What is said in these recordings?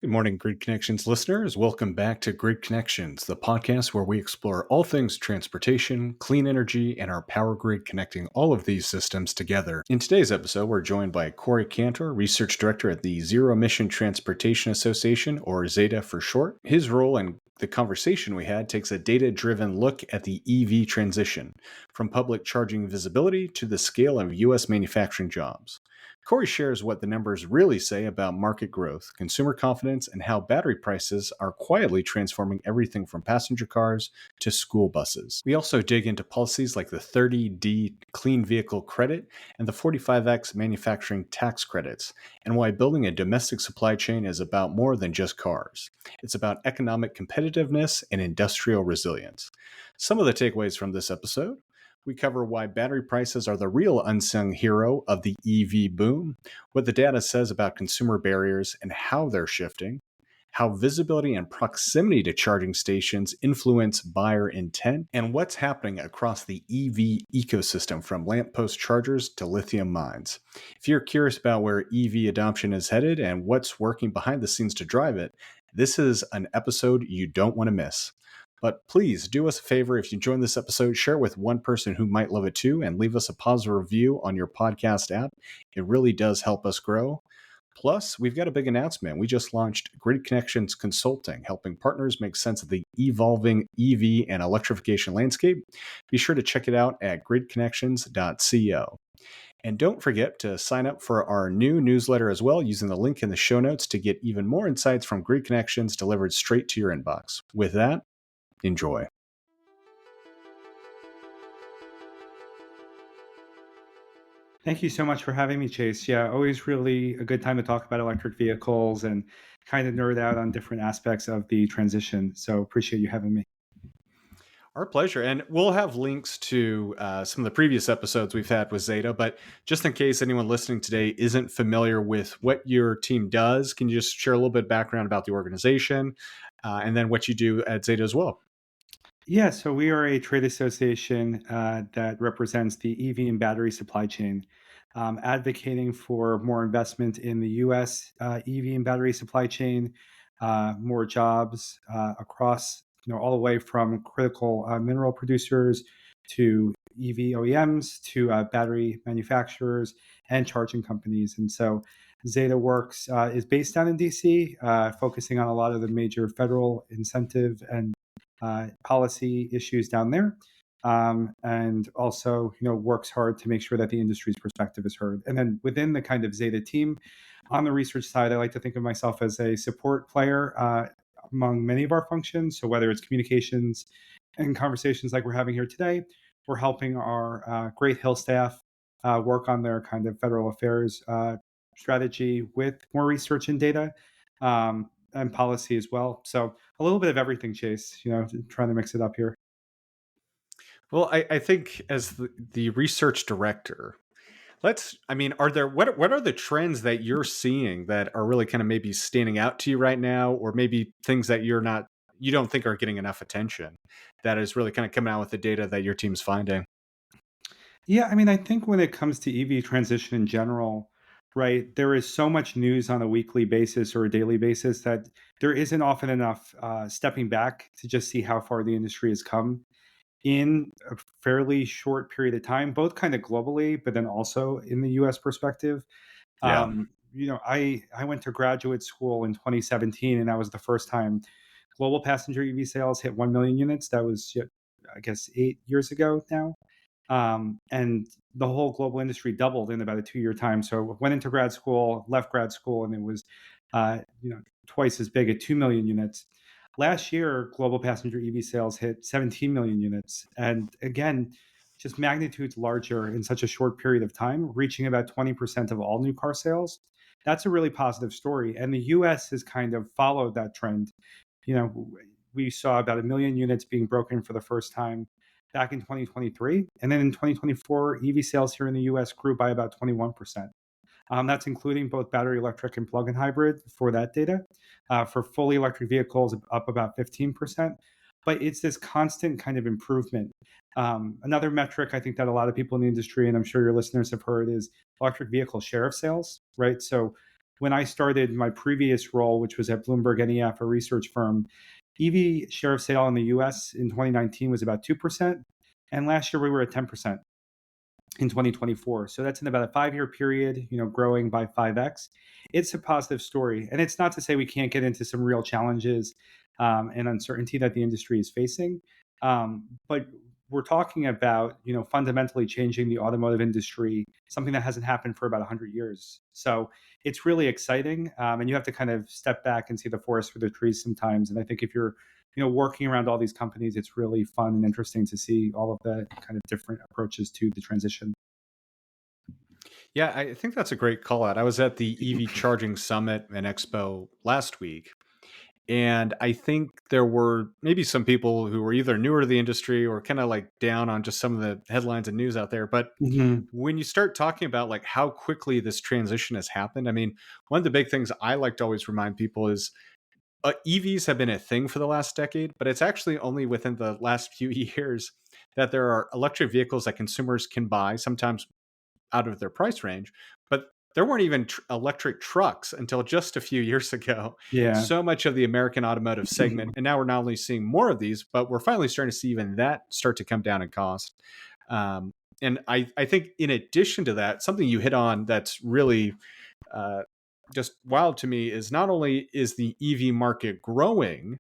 Good morning, Grid Connections listeners. Welcome back to Grid Connections, the podcast where we explore all things transportation, clean energy, and our power grid connecting all of these systems together. In today's episode, we're joined by Corey Cantor, Research Director at the Zero Emission Transportation Association, or ZETA for short. His role in the conversation we had takes a data-driven look at the EV transition, from public charging visibility to the scale of U.S. manufacturing jobs. Corey shares what the numbers really say about market growth, consumer confidence, and how battery prices are quietly transforming everything from passenger cars to school buses. We also dig into policies like the 30D Clean Vehicle Credit and the 45X manufacturing tax credits, and why building a domestic supply chain is about more than just cars. It's about economic competitiveness and industrial resilience. Some of the takeaways from this episode: we cover why battery prices are the real unsung hero of the EV boom, what the data says about consumer barriers and how they're shifting, how visibility and proximity to charging stations influence buyer intent, and what's happening across the EV ecosystem from lamppost chargers to lithium mines. If you're curious about where EV adoption is headed and what's working behind the scenes to drive it, this is an episode you don't want to miss. But please do us a favor if you enjoyed this episode, share it with one person who might love it too, and leave us a positive review on your podcast app. It really does help us grow. Plus, we've got a big announcement. We just launched Grid Connections Consulting, helping partners make sense of the evolving EV and electrification landscape. Be sure to check it out at gridconnections.co. And don't forget to sign up for our new newsletter as well, using the link in the show notes to get even more insights from Grid Connections delivered straight to your inbox. With that, enjoy. Thank you so much for having me, Chase. Yeah, always really a good time to talk about electric vehicles and kind of nerd out on different aspects of the transition. So appreciate you having me. Our pleasure. And we'll have links to some of the previous episodes we've had with Zeta. But just in case anyone listening today isn't familiar with what your team does, can you just share a little bit of background about the organization and then what you do at Zeta as well? Yeah, so we are a trade association that represents the EV and battery supply chain, advocating for more investment in the U.S. EV and battery supply chain, more jobs across, all the way from critical mineral producers to EV OEMs to battery manufacturers and charging companies. And so Zeta Works is based down in DC, focusing on a lot of the major federal incentive and policy issues down there, and also works hard to make sure that the industry's perspective is heard. And then within the kind of Zeta team, on the research side, I like to think of myself as a support player among many of our functions. So whether it's communications and conversations like we're having here today, we're helping our Great Hill staff work on their kind of federal affairs strategy with more research and data. And policy as well. So a little bit of everything, Chase, trying to mix it up here. Well, I think as the research director, are there, what are the trends that you're seeing that are really kind of maybe standing out to you right now, or maybe things that you don't think are getting enough attention that is really kind of coming out with the data that your team's finding? Yeah, I mean, I think when it comes to EV transition in general, right, there is so much news on a weekly basis or a daily basis that there isn't often enough stepping back to just see how far the industry has come in a fairly short period of time, both kind of globally, but then also in the US perspective. Yeah. I went to graduate school in 2017, and that was the first time global passenger EV sales hit 1 million units. That was, yeah, I guess, 8 years ago now. And the whole global industry doubled in about a 2-year time. So went into grad school, left grad school, and it was, twice as big at 2 million units. Last year, global passenger EV sales hit 17 million units. And again, just magnitudes larger in such a short period of time, reaching about 20% of all new car sales. That's a really positive story. And the US has kind of followed that trend. We saw about 1 million units being broken for the first time back in 2023. And then in 2024, EV sales here in the US grew by about 21%. That's including both battery electric and plug-in hybrid for that data. For fully electric vehicles, up about 15%. But it's this constant kind of improvement. Another metric I think that a lot of people in the industry, and I'm sure your listeners have heard, is electric vehicle share of sales, right? So when I started my previous role, which was at Bloomberg NEF, a research firm, EV share of sale in the US in 2019 was about 2%. And last year we were at 10% in 2024. So that's in about a 5-year period, growing by 5x. It's a positive story. And it's not to say we can't get into some real challenges and uncertainty that the industry is facing. But we're talking about, fundamentally changing the automotive industry, something that hasn't happened for about 100 years. So it's really exciting. And you have to kind of step back and see the forest for the trees sometimes. And I think if you're working around all these companies, it's really fun and interesting to see all of the kind of different approaches to the transition. Yeah, I think that's a great call out. I was at the EV Charging Summit and Expo last week, and I think there were maybe some people who were either newer to the industry or kind of like down on just some of the headlines and news out there. But Mhm. when you start talking about like how quickly this transition has happened, I mean, one of the big things I like to always remind people is EVs have been a thing for the last decade, but it's actually only within the last few years that there are electric vehicles that consumers can buy, sometimes out of their price range. But there weren't even electric trucks until just a few years ago. Yeah. So much of the American automotive segment, and now we're not only seeing more of these, but we're finally starting to see even that start to come down in cost. Um, and I think in addition to that, something you hit on that's really uh, just wild to me is not only is the EV market growing,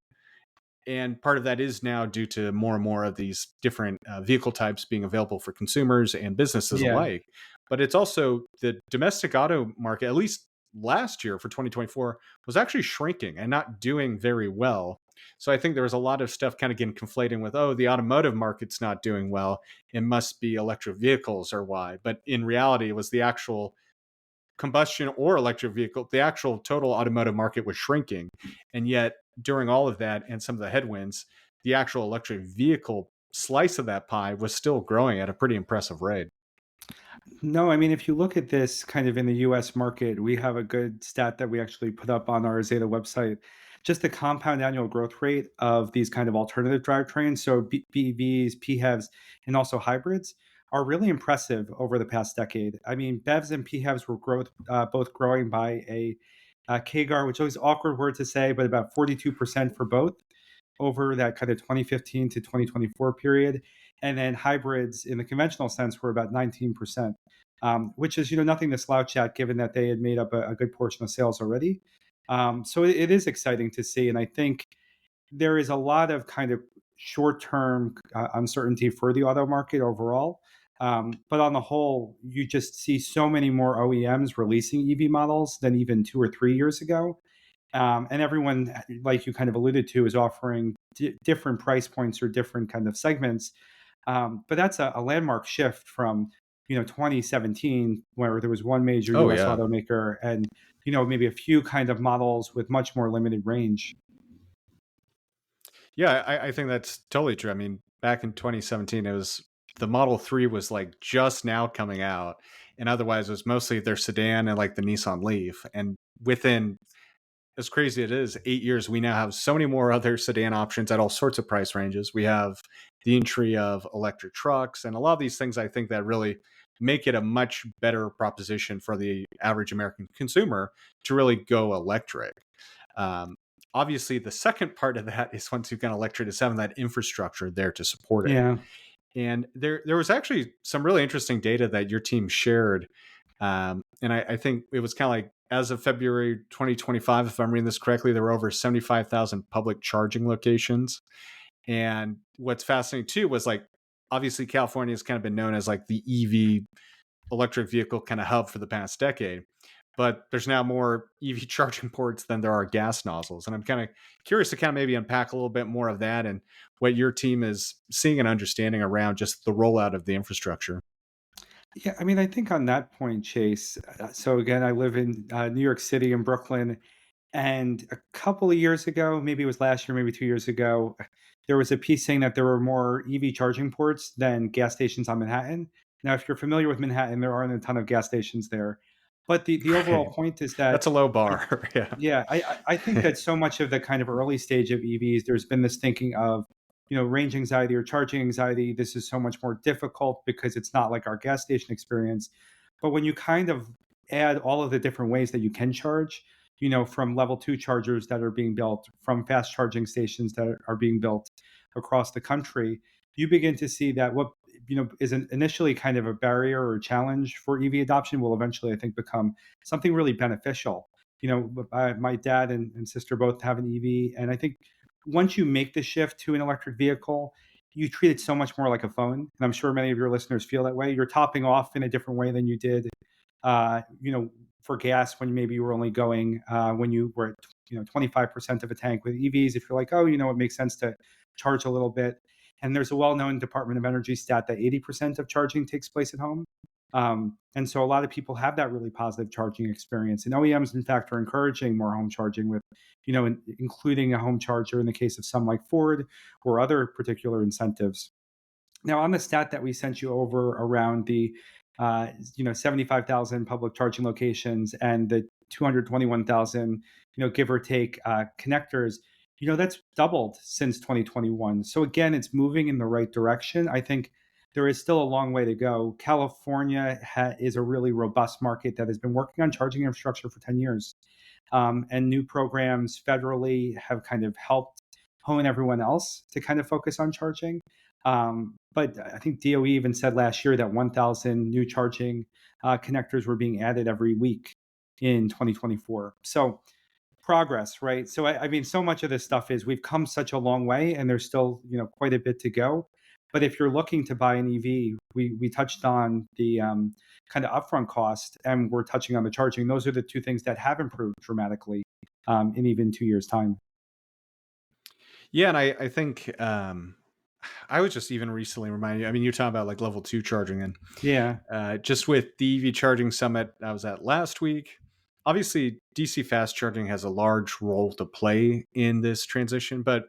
and part of that is now due to more and more of these different vehicle types being available for consumers and businesses Yeah. alike. But it's also the domestic auto market, at least last year for 2024, was actually shrinking and not doing very well. So I think there was a lot of stuff kind of getting conflating with, oh, the automotive market's not doing well. It must be electric vehicles or why. But in reality, it was the actual combustion or electric vehicle, the actual total automotive market was shrinking. And yet, during all of that and some of the headwinds, the actual electric vehicle slice of that pie was still growing at a pretty impressive rate. No, I mean, if you look at this kind of in the US market, we have a good stat that we actually put up on our Zeta website. Just the compound annual growth rate of these kind of alternative drivetrains, so BEVs, PHEVs, and also hybrids, are really impressive over the past decade. I mean, BEVs and PHEVs were both growing by a CAGR, which is always an awkward word to say, but about 42% for both over that kind of 2015 to 2024 period. And then hybrids in the conventional sense were about 19%, which is nothing to slouch at given that they had made up a good portion of sales already. So it is exciting to see. And I think there is a lot of kind of short term uncertainty for the auto market overall. But on the whole, you just see so many more OEMs releasing EV models than even 2 or 3 years ago. And everyone, like you kind of alluded to, is offering different price points or different kind of segments. But that's a landmark shift from 2017, where there was one major Oh, U.S. yeah. automaker and maybe a few kind of models with much more limited range. Yeah, I think that's totally true. I mean, back in 2017, it was the Model 3 was like just now coming out. And otherwise, it was mostly their sedan and like the Nissan Leaf. And within, as crazy it is, 8 years, we now have so many more other sedan options at all sorts of price ranges. We have the entry of electric trucks and a lot of these things I think that really make it a much better proposition for the average American consumer to really go electric. Um, Obviously, the second part of that is once you've got electric, is having that infrastructure there to support it. Yeah. And there was actually some really interesting data that your team shared. And I think it was kind of like as of February 2025, if I'm reading this correctly, there were over 75,000 public charging locations. And what's fascinating too was like, obviously, California has kind of been known as like the EV electric vehicle kind of hub for the past decade. But there's now more EV charging ports than there are gas nozzles. And I'm kind of curious to kind of maybe unpack a little bit more of that and what your team is seeing and understanding around just the rollout of the infrastructure. Yeah, I mean, I think on that point, Chase. So again, I live in New York City and Brooklyn, and a couple of years ago, maybe it was last year, maybe 2 years ago, there was a piece saying that there were more EV charging ports than gas stations on Manhattan. Now, if you're familiar with Manhattan, there aren't a ton of gas stations there, but the overall Right. point is that That's a low I, bar. Yeah. yeah, I think that so much of the kind of early stage of EVs, there's been this thinking of, range anxiety or charging anxiety. This is so much more difficult because it's not like our gas station experience. But when you kind of add all of the different ways that you can charge, from level two chargers that are being built, from fast charging stations that are being built across the country, you begin to see that what is initially kind of a barrier or challenge for EV adoption will eventually, I think, become something really beneficial. My dad and sister both have an EV, and I think once you make the shift to an electric vehicle, you treat it so much more like a phone. And I'm sure many of your listeners feel that way. You're topping off in a different way than you did, uh, you know, for gas when maybe you were only going when you were at 25% of a tank. With EVs, if you're like, oh, it makes sense to charge a little bit. And there's a well-known Department of Energy stat that 80% of charging takes place at home. And so a lot of people have that really positive charging experience. And OEMs, in fact, are encouraging more home charging with, including a home charger in the case of some like Ford or other particular incentives. Now, on the stat that we sent you over around the 75,000 public charging locations and the 221,000, give or take, connectors, that's doubled since 2021. So again, it's moving in the right direction. I think there is still a long way to go. California is a really robust market that has been working on charging infrastructure for 10 years. And new programs federally have kind of helped hone everyone else to kind of focus on charging. But I think DOE even said last year that 1,000 new charging connectors were being added every week in 2024. So progress, right? So I mean, so much of this stuff is we've come such a long way, and there's still quite a bit to go. But if you're looking to buy an EV, we touched on the kind of upfront cost, and we're touching on the charging. Those are the two things that have improved dramatically in even 2 years' time. Yeah, and I think I was just even recently reminded. I mean, you're talking about like level two charging, and Yeah, just with the EV charging summit I was at last week. Obviously, DC fast charging has a large role to play in this transition, but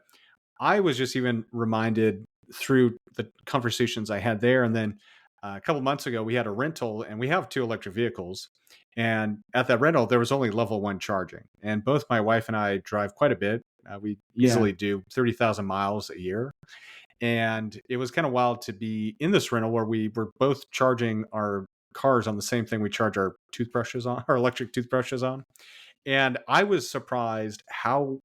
I was just even reminded through the conversations I had there. And then a couple months ago, we had a rental and we have two electric vehicles. And at that rental, there was only level one charging. And both my wife and I drive quite a bit. We yeah, easily do 30,000 miles a year. And it was kind of wild to be in this rental where we were both charging our cars on the same thing we charge our toothbrushes on, our electric toothbrushes on. And I was surprised how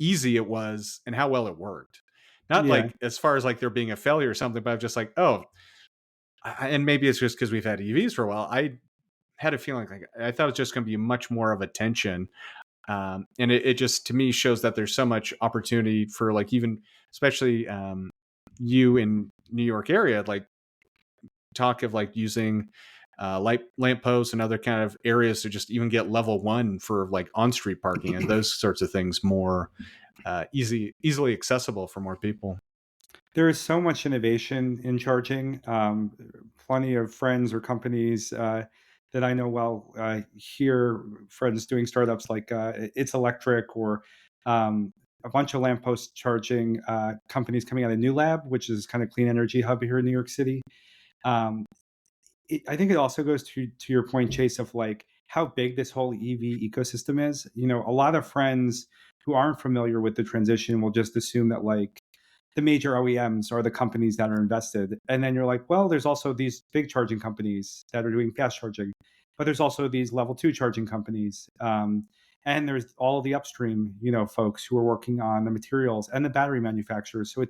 easy it was and how well it worked. Not yeah. like as far as like there being a failure or something, but I'm just like, oh, and maybe it's just because we've had EVs for a while. I had a feeling like I thought it was just going to be much more of a tension. And it just to me shows that there's so much opportunity for like even especially you in New York area, like talk of like using light lamp posts and other kind of areas to just even get level one for like on street parking and those sorts of things more easily accessible for more people. There is so much innovation in charging. Plenty of friends or companies that I know well hear friends doing startups like It's Electric or a bunch of lamppost charging companies coming out of New Lab, which is kind of clean energy hub here in New York City. Um, I think it also goes to your point, Chase, of like how big this whole EV ecosystem is. A lot of friends who aren't familiar with the transition will just assume that like the major OEMs are the companies that are invested. And then you're like, well, there's also these big charging companies that are doing fast charging, but there's also these level two charging companies. And there's all the upstream, folks who are working on the materials and the battery manufacturers. So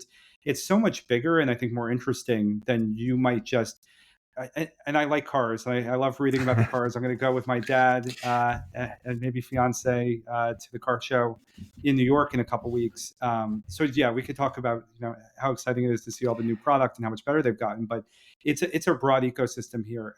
it's so much bigger and I think more interesting than you might just and I like cars. I love reading about the cars. I'm going to go with my dad and maybe fiance to the car show in New York in a couple weeks. So yeah, we could talk about how exciting it is to see all the new product and how much better they've gotten. But it's a broad ecosystem here.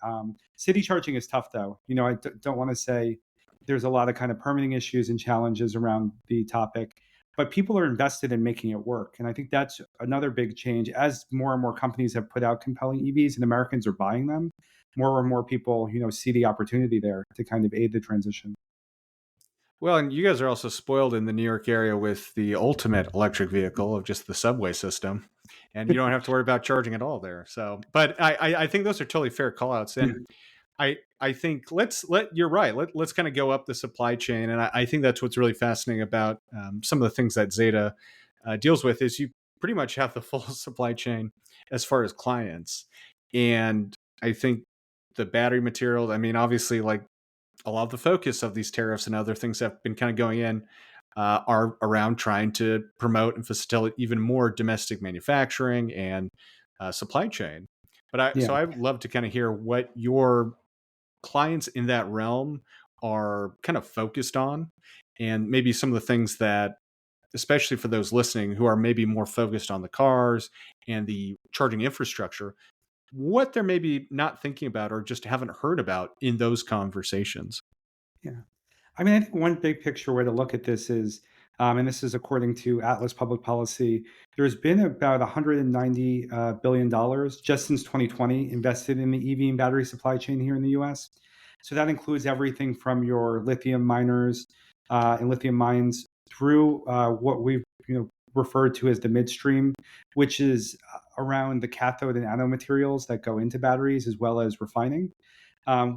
City charging is tough though. I don't want to say there's a lot of kind of permitting issues and challenges around the topic, but people are invested in making it work. And I think that's another big change. As more and more companies have put out compelling EVs and Americans are buying them, more and more people, see the opportunity there to kind of aid the transition. Well, and you guys are also spoiled in the New York area with the ultimate electric vehicle of just the subway system, and you don't have to worry about charging at all there. So, but I think those are totally fair call outs. And I think you're right. Let's kind of go up the supply chain, and I think that's what's really fascinating about some of the things that Zeta deals with is you pretty much have the full supply chain as far as clients, and I think the battery materials. I mean, obviously, like a lot of the focus of these tariffs and other things that have been kind of going in are around trying to promote and facilitate even more domestic manufacturing and supply chain. So Yeah. I'd love to kind of hear what your clients in that realm are kind of focused on, and maybe some of the things that, especially for those listening who are maybe more focused on the cars and the charging infrastructure, what they're maybe not thinking about or just haven't heard about in those conversations. Yeah. I mean, I think one big picture way to look at this is, and this is according to Atlas Public Policy, there's been about $190 billion just since 2020 invested in the EV and battery supply chain here in the US. So that includes everything from your lithium miners and lithium mines through what we've referred to as the midstream, which is around the cathode and anode materials that go into batteries, as well as refining,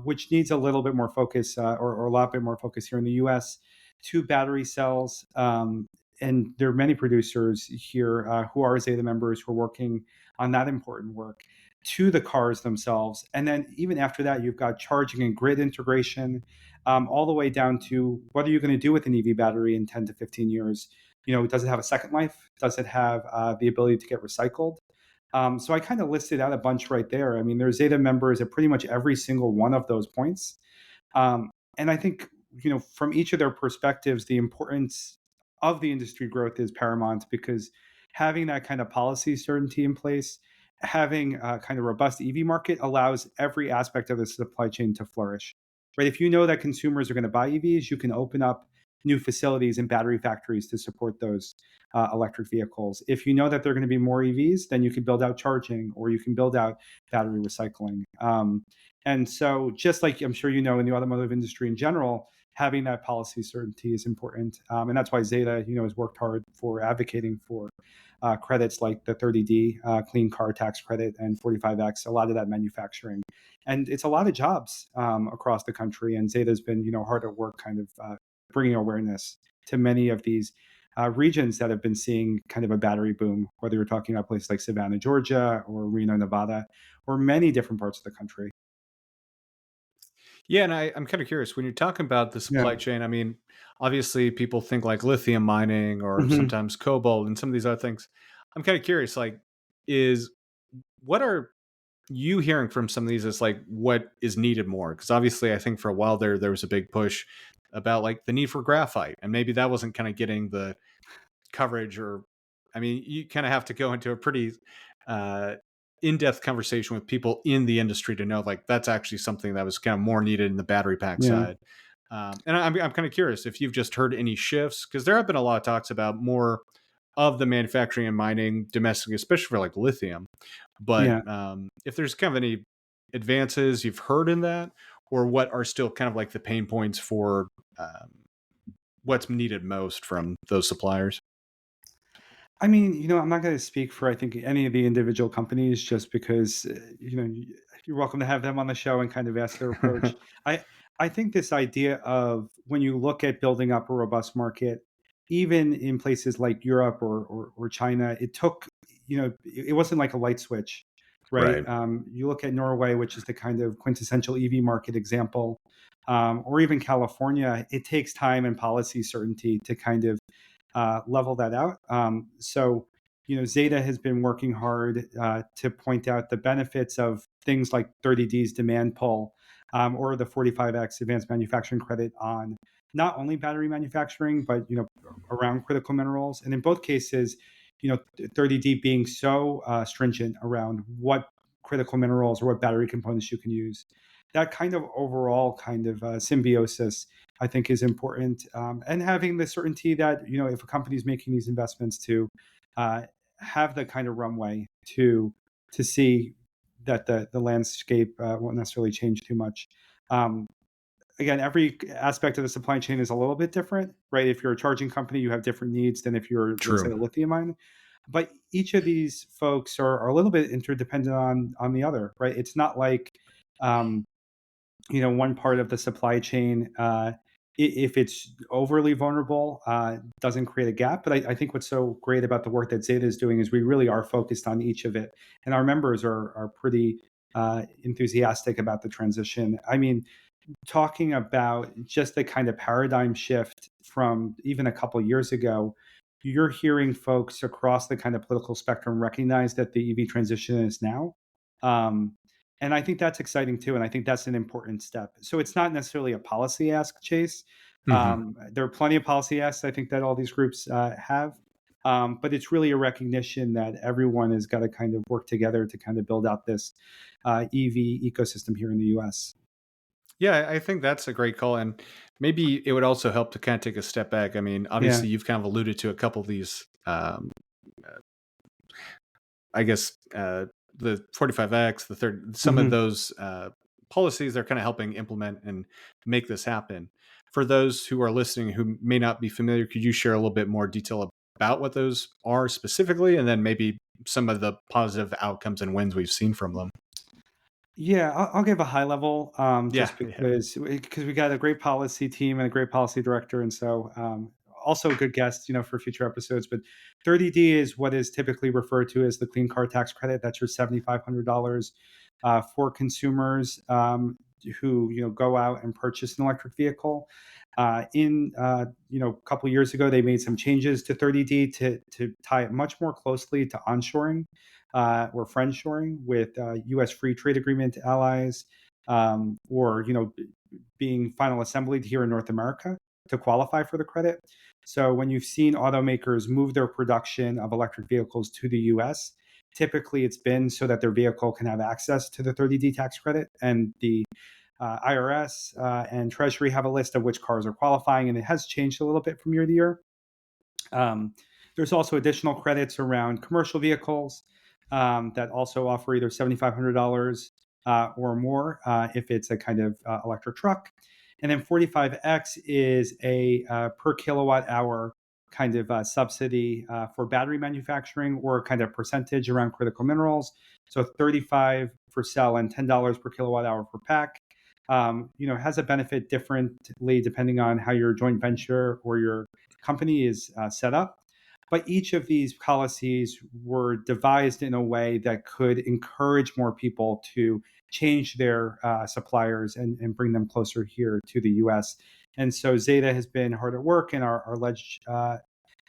which needs a little bit more focus, or a lot bit more focus here in the U.S. to battery cells. And there are many producers here who are Zeta members who are working on that important work to the cars themselves. And then even after that, you've got charging and grid integration, all the way down to what are you going to do with an EV battery in 10 to 15 years? Does it have a second life? Does it have the ability to get recycled? So I kind of listed out a bunch right there. I mean, there's Zeta members at pretty much every single one of those points. And I think, from each of their perspectives, the importance of the industry growth is paramount because having that kind of policy certainty in place, having a kind of robust EV market allows every aspect of the supply chain to flourish. Right? If you know that consumers are going to buy EVs, you can open up new facilities and battery factories to support those electric vehicles. If you know that there are going to be more EVs, then you can build out charging or you can build out battery recycling. And so, just like I'm sure in the automotive industry in general, having that policy certainty is important. And that's why Zeta, has worked hard for advocating for credits like the 30D clean car tax credit and 45X, a lot of that manufacturing. And it's a lot of jobs across the country. And Zeta's been, hard at work kind of bringing awareness to many of these regions that have been seeing kind of a battery boom, whether you're talking about places like Savannah, Georgia, or Reno, Nevada, or many different parts of the country. Yeah, and I'm kind of curious when you're talking about the Yeah. supply chain. I mean, obviously, people think like lithium mining or Hmm. sometimes cobalt and some of these other things. I'm kind of curious, like, is what are you hearing from some of these as like what is needed more? Because obviously, I think for a while there was a big push about like the need for graphite, and maybe that wasn't kind of getting the coverage. Or I mean, you kind of have to go into a pretty uh in-depth conversation with people in the industry to know like that's actually something that was kind of more needed in the battery pack Yeah. side. And I'm kind of curious if you've just heard any shifts, because there have been a lot of talks about more of the manufacturing and mining domestically, especially for like lithium. But Yeah. if there's kind of any advances you've heard in that, or what are still kind of like the pain points for what's needed most from those suppliers. I mean, I'm not going to speak for, I think, any of the individual companies just because, you're welcome to have them on the show and kind of ask their approach. I, I think this idea of when you look at building up a robust market, even in places like Europe or China, it took, it wasn't like a light switch, right? Right. You look at Norway, which is the kind of quintessential EV market example, or even California, it takes time and policy certainty to kind of level that out. So, Zeta has been working hard to point out the benefits of things like 30D's demand pull, or the 45X advanced manufacturing credit on not only battery manufacturing, but around critical minerals. And in both cases, 30D being so stringent around what critical minerals or what battery components you can use. That kind of overall kind of symbiosis I think is important, and having the certainty that if a company is making these investments to uh, have the kind of runway to see that the landscape won't necessarily change too much. Um, Again, every aspect of the supply chain is a little bit different, right? If you're a charging company, you have different needs than if you're, let's say, True. a lithium mine. But each of these folks are a little bit interdependent on the other, right? It's not like um, one part of the supply chain, if it's overly vulnerable, doesn't create a gap. But I think what's so great about the work that Zeta is doing is we really are focused on each of it, and our members are pretty enthusiastic about the transition. I mean, talking about just the kind of paradigm shift from even a couple years ago. You're hearing folks across the kind of political spectrum recognize that the EV transition is now. Um, and I think that's exciting too. And I think that's an important step. So it's not necessarily a policy ask, Chase. Hmm. There are plenty of policy asks I think that all these groups have. But it's really a recognition that everyone has got to kind of work together to kind of build out this EV ecosystem here in the US. Yeah, I think that's a great call. And maybe it would also help to kind of take a step back. I mean, Yeah. obviously, you've kind of alluded to a couple of these, I guess, the 45X, the third, some of Mhm. those policies they're kind of helping implement and make this happen. For those who are listening who may not be familiar, could you share a little bit more detail about what those are specifically, and then maybe some of the positive outcomes and wins we've seen from them? Yeah, I'll give a high level, Yeah, just yeah. because we got a great policy team and a great policy director, and so also a good guest, for future episodes. But 30D is what is typically referred to as the clean car tax credit. That's your $7,500 for consumers who go out and purchase an electric vehicle. In a couple years ago, they made some changes to 30D to tie it much more closely to onshoring or friendshoring with U.S. free trade agreement allies, or being final assembled here in North America to qualify for the credit. So when you've seen automakers move their production of electric vehicles to the U.S., typically it's been so that their vehicle can have access to the 30D tax credit, and the IRS and Treasury have a list of which cars are qualifying, and it has changed a little bit from year to year. Um, there's also additional credits around commercial vehicles that also offer either $7,500 or more if it's a kind of electric truck. And then 45X is a per kilowatt hour kind of subsidy for battery manufacturing, or kind of percentage around critical minerals. So 35 for cell and $10 per kilowatt hour per pack. Has a benefit differently depending on how your joint venture or your company is set up. But each of these policies were devised in a way that could encourage more people to change their suppliers and bring them closer here to the US. And so Zeta has been hard at work, and our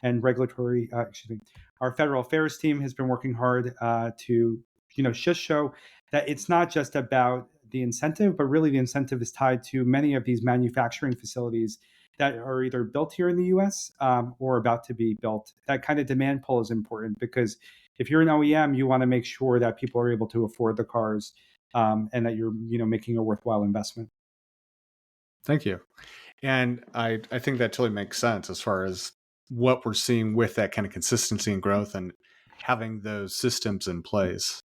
and regulatory, our federal affairs team has been working hard to, just show that it's not just about the incentive, but really the incentive is tied to many of these manufacturing facilities that are either built here in the US or about to be built. That kind of demand pull is important, because if you're an OEM, you want to make sure that people are able to afford the cars, and that you're making a worthwhile investment. Thank you. And I think that totally makes sense as far as what we're seeing with that kind of consistency and growth and having those systems in place.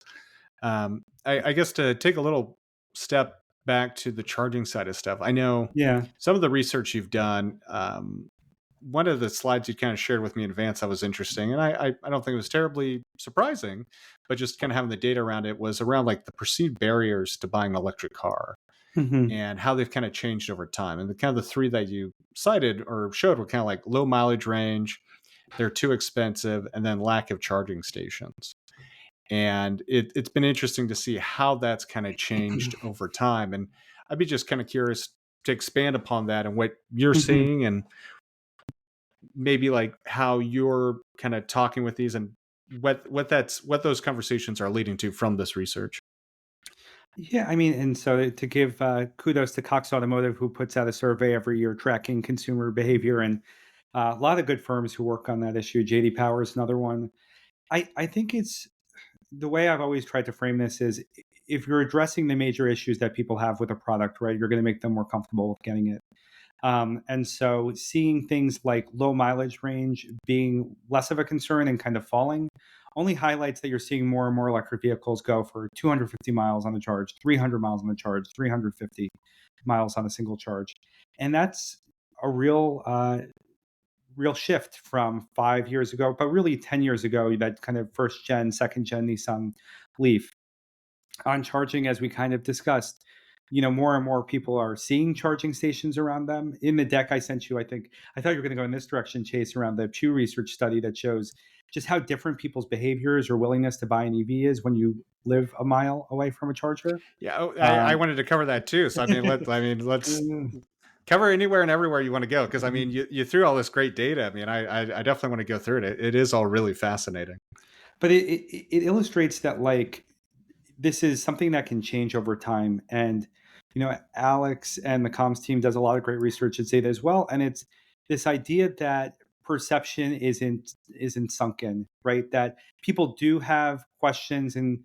I guess to take a little step back to the charging side of stuff, I know Yeah. some of the research you've done. One of the slides you kind of shared with me in advance that was interesting, and I don't think it was terribly surprising, but just kind of having the data around it was around like the perceived barriers to buying an electric car Hmm. and how they've kind of changed over time. And the kind of the three that you cited or showed were kind of like low mileage range, they're too expensive, and then lack of charging stations. And it's been interesting to see how that's kind of changed over time. And I'd be just kind of curious to expand upon that and what you're Hmm. seeing, and maybe like how you're kind of talking with these, and what those conversations are leading to from this research. Yeah, I mean, and so to give kudos to Cox Automotive, who puts out a survey every year tracking consumer behavior, and a lot of good firms who work on that issue. JD Power is another one. I think it's the way I've always tried to frame this is, if you're addressing the major issues that people have with a product, right, you're going to make them more comfortable with getting it. And so seeing things like low mileage range being less of a concern and kind of falling only highlights that you're seeing more and more electric vehicles go for 250 miles on a charge, 300 miles on a charge, 350 miles on a single charge. And that's a real shift from 5 years ago, but really 10 years ago, that kind of first gen, second gen Nissan Leaf. On charging, as we kind of discussed, more and more people are seeing charging stations around them. In the deck I sent you, I thought you were going to go in this direction, Chase, around the Pew Research study that shows just how different people's behaviors or willingness to buy an EV is when you live a mile away from a charger. Yeah, I Um, wanted to cover that too. So let's mm, cover anywhere and everywhere you want to go, because mm. you threw all this great data. I definitely want to go through it. It is all really fascinating. But it illustrates that, like, this is something that can change over time. And, Alex and the comms team does a lot of great research and data as well. And it's this idea that perception isn't sunken, right? That people do have questions and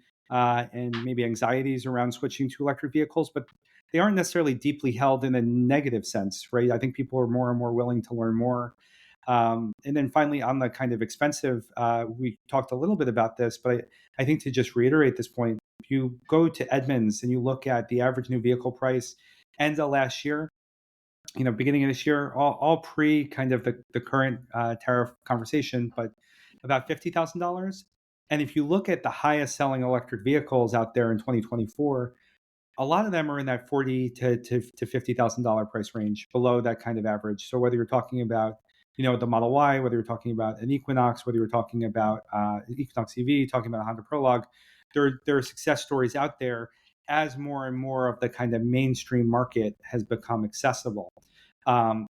maybe anxieties around switching to electric vehicles, but they aren't necessarily deeply held in a negative sense, right? I think people are more and more willing to learn more. And then finally, on the kind of expensive, we talked a little bit about this, but I think to just reiterate this point, if you go to Edmunds and you look at the average new vehicle price end of last year, beginning of this year, all pre kind of the current tariff conversation, but about $50,000. And if you look at the highest selling electric vehicles out there in 2024, a lot of them are in that to $50,000 price range, below that kind of average. So whether you're talking about, the Model Y, whether you're talking about an Equinox, whether you're talking about Equinox EV, talking about a Honda Prologue, there are success stories out there as more and more of the kind of mainstream market has become accessible.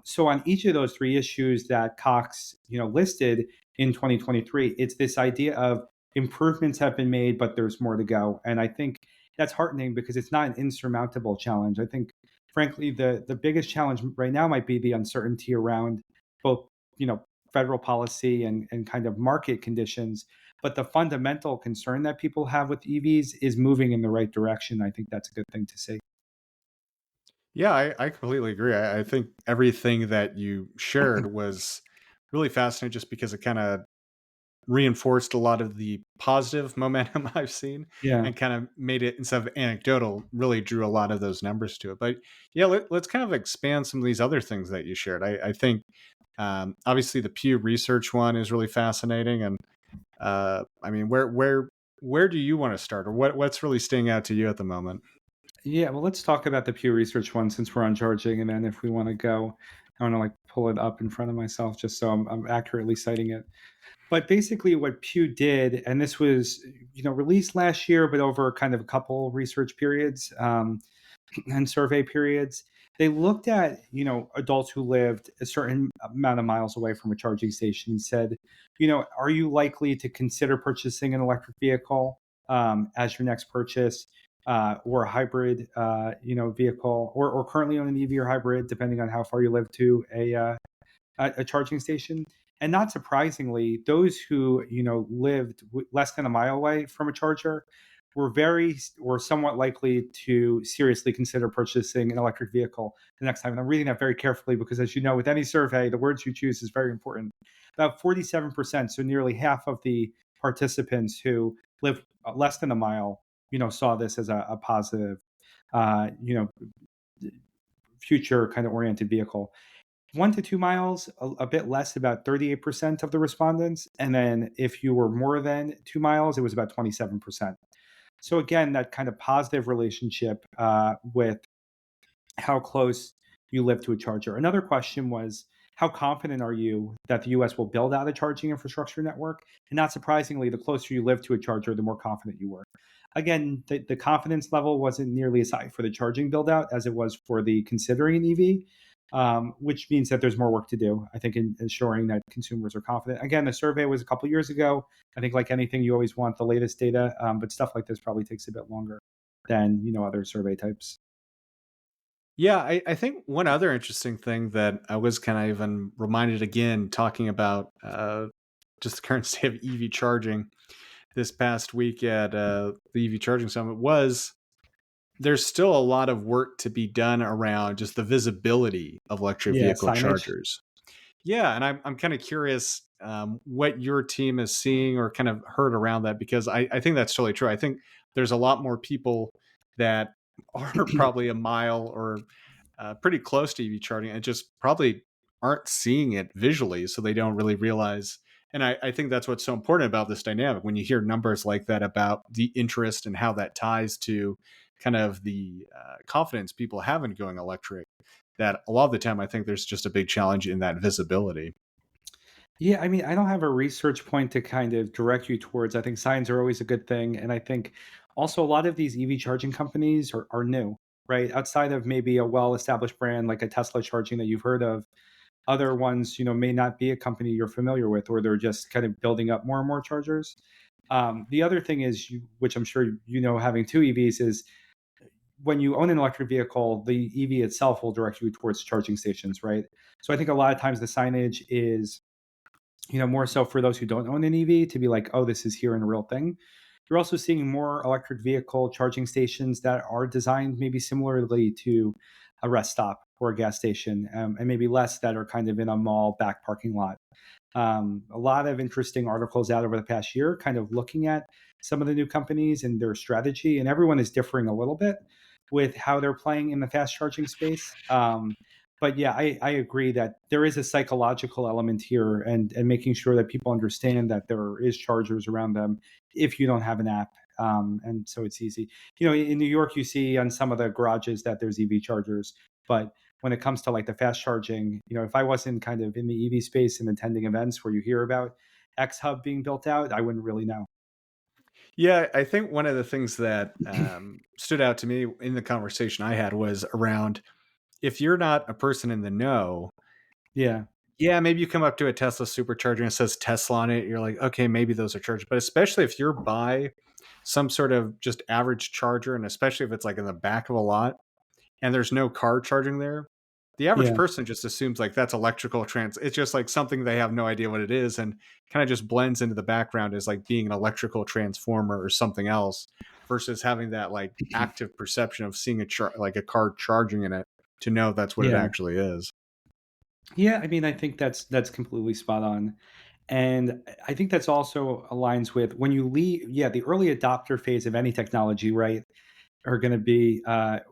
So on each of those three issues that Cox, listed in 2023, it's this idea of improvements have been made, but there's more to go. And I think that's heartening because it's not an insurmountable challenge. I think, frankly, the biggest challenge right now might be the uncertainty around both, federal policy and kind of market conditions. But the fundamental concern that people have with EVs is moving in the right direction. I think that's a good thing to see. Yeah, I completely agree. I think everything that you shared was really fascinating, just because it kind of reinforced a lot of the positive momentum I've seen, Yeah. and kind of made it, instead of anecdotal, really drew a lot of those numbers to it. But yeah, let's kind of expand some of these other things that you shared. I think obviously the Pew Research one is really fascinating, and where do you want to start, or what's really staying out to you at the moment? Yeah, well, let's talk about the Pew Research one since we're on charging, and then if we want to go, I want to like pull it up in front of myself just so I'm accurately citing it. But basically, what Pew did, and this was released last year, but over kind of a couple research periods and survey periods, they looked at adults who lived a certain amount of miles away from a charging station and said, are you likely to consider purchasing an electric vehicle as your next purchase? Or a hybrid, vehicle, or currently on an EV or hybrid, depending on how far you live to a charging station. And not surprisingly, those who lived less than a mile away from a charger were somewhat likely to seriously consider purchasing an electric vehicle the next time. And I'm reading that very carefully because, as you know, with any survey, the words you choose is very important. About 47%, so nearly half of the participants who live less than a mile, saw this as a positive, uh, you know, future kind of oriented vehicle. 1 to 2 miles, a bit less, about 38% of the respondents. And then if you were more than 2 miles, it was about 27%. So again, that kind of positive relationship with how close you live to a charger. Another question was, how confident are you that the US will build out a charging infrastructure network? And not surprisingly, the closer you live to a charger, the more confident you were. Again, the confidence level wasn't nearly as high for the charging build out as it was for the considering an EV, which means that there's more work to do, I think, in ensuring that consumers are confident. Again, the survey was a couple years ago. I think, like anything, you always want the latest data, but stuff like this probably takes a bit longer than other survey types. Yeah, I think one other interesting thing that I was kind of even reminded again, talking about just the current state of EV charging this past week at the EV Charging Summit, was there's still a lot of work to be done around just the visibility of electric Yeah, vehicle signage. chargers. Yeah, and I'm kind of curious what your team is seeing or kind of heard around that, because I think that's totally true. I think there's a lot more people that are probably a mile or pretty close to EV charging and just probably aren't seeing it visually, so they don't really realize. And I think that's what's so important about this dynamic. When you hear numbers like that about the interest and how that ties to kind of the confidence people have in going electric, that a lot of the time I think there's just a big challenge in that visibility. Yeah, I mean, I don't have a research point to kind of direct you towards. I think signs are always a good thing. And I think also a lot of these EV charging companies are new, right? Outside of maybe a well established brand like a Tesla charging that you've heard of, other ones, may not be a company you're familiar with, or they're just kind of building up more and more chargers. The other thing is, which I'm sure having two EVs is when you own an electric vehicle, the EV itself will direct you towards charging stations, right? So I think a lot of times the signage is more so for those who don't own an EV to be like, oh, this is here and a real thing. You're also seeing more electric vehicle charging stations that are designed maybe similarly to a rest stop or a gas station, and maybe less that are kind of in a mall back parking lot. A lot of interesting articles out over the past year, kind of looking at some of the new companies and their strategy, and everyone is differing a little bit with how they're playing in the fast charging space. But yeah, I agree that there is a psychological element here, and making sure that people understand that there is chargers around them if you don't have an app. And so it's easy. In New York, you see on some of the garages that there's EV chargers, but when it comes to like the fast charging, if I wasn't kind of in the EV space and attending events where you hear about X Hub being built out, I wouldn't really know. Yeah, I think one of the things that stood out to me in the conversation I had was around, if you're not a person in the know, Yeah, yeah, maybe you come up to a Tesla supercharger and it says Tesla on it. You're like, okay, maybe those are charged. But especially if you're by some sort of just average charger, and especially if it's like in the back of a lot and there's no car charging there, the average yeah, person just assumes like that's electrical trans. It's just like something they have no idea what it is, and kind of just blends into the background as like being an electrical transformer or something else, versus having that like active perception of seeing like a car charging in it to know that's what it yeah. actually is. Yeah, I mean, I think that's completely spot on. And I think that's also aligns with when you leave, yeah, the early adopter phase of any technology, right, are going to be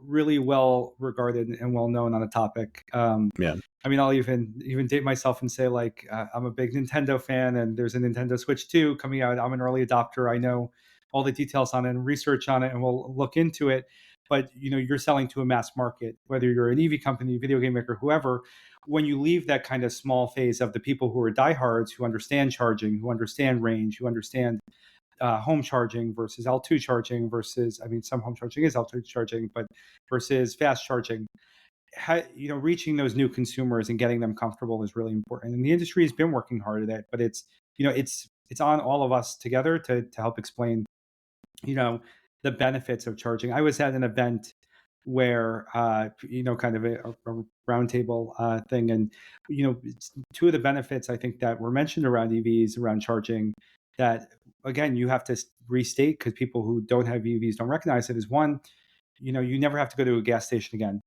really well regarded and well known on the topic. Yeah. I mean, I'll even date myself and say like I'm a big Nintendo fan, and there's a Nintendo Switch 2 coming out. I'm an early adopter. I know all the details on it and research on it, and we'll look into it. But you're selling to a mass market, whether you're an EV company, video game maker, whoever. When you leave that kind of small phase of the people who are diehards, who understand charging, who understand range, who understand home charging versus L2 charging versus, I mean, some home charging is L2 charging, but versus fast charging, reaching those new consumers and getting them comfortable is really important. And the industry has been working hard at it, but it's on all of us together to help explain, you know, the benefits of charging. I was at an event where, kind of a roundtable thing, and two of the benefits I think that were mentioned around EVs, around charging, that again you have to restate because people who don't have EVs don't recognize it. Is one, you never have to go to a gas station again.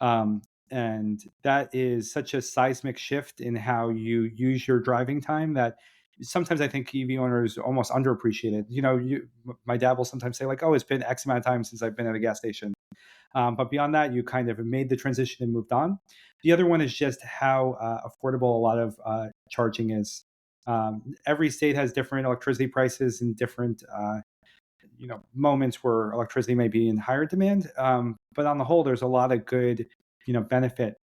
Um, and that is such a seismic shift in how you use your driving time that sometimes I think EV owners almost underappreciate it. My dad will sometimes say like, "Oh, it's been X amount of time since I've been at a gas station." But beyond that, you kind of made the transition and moved on. The other one is just how affordable a lot of charging is. Every state has different electricity prices and different moments where electricity may be in higher demand. But on the whole, there's a lot of good benefit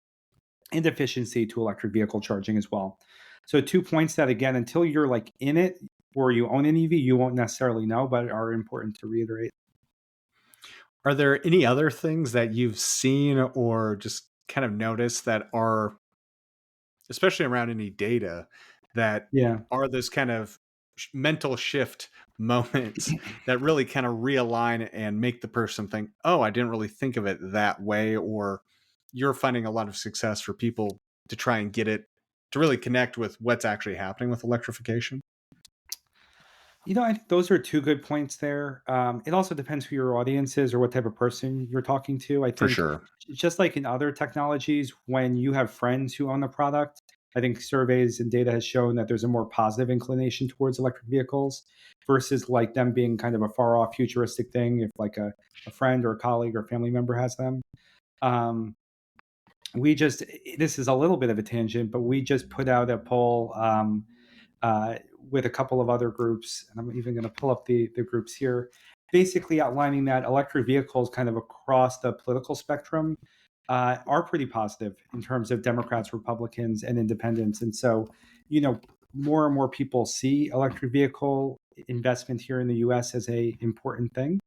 and efficiency to electric vehicle charging as well. So 2 points that again, until you're like in it or you own an EV, you won't necessarily know, but are important to reiterate. Are there any other things that you've seen or just kind of noticed that are, especially around any data, that Yeah. are this kind of mental shift moments that really kind of realign and make the person think, oh, I didn't really think of it that way? Or you're finding a lot of success for people to try and get it to really connect with what's actually happening with electrification? I think those are two good points there. It also depends who your audience is or what type of person you're talking to. I For think sure. just like in other technologies, when you have friends who own the product, I think surveys and data has shown that there's a more positive inclination towards electric vehicles versus like them being kind of a far off futuristic thing if like a friend or a colleague or family member has them. Um, we just this is a little bit of a tangent, but we just put out a poll uh, with a couple of other groups, and I'm even going to pull up the groups here. basically outlining that electric vehicles kind of across the political spectrum are pretty positive in terms of Democrats, Republicans, and independents. And so, you know, more and more people see electric vehicle investment here in the U.S. as a important thing,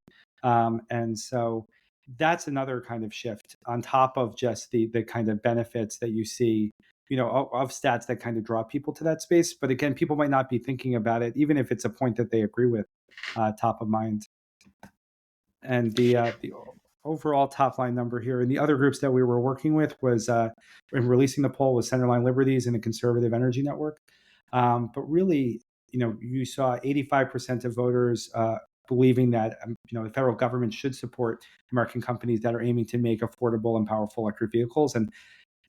and so that's another kind of shift on top of just the kind of benefits that you see, of stats that kind of draw people to that space. But again, people might not be thinking about it, even if it's a point that they agree with, top of mind. And the overall top line number here, and the other groups that we were working with was in releasing the poll was Centerline Liberties and the Conservative Energy Network. But really, you saw 85% of voters believing that the federal government should support American companies that are aiming to make affordable and powerful electric vehicles, and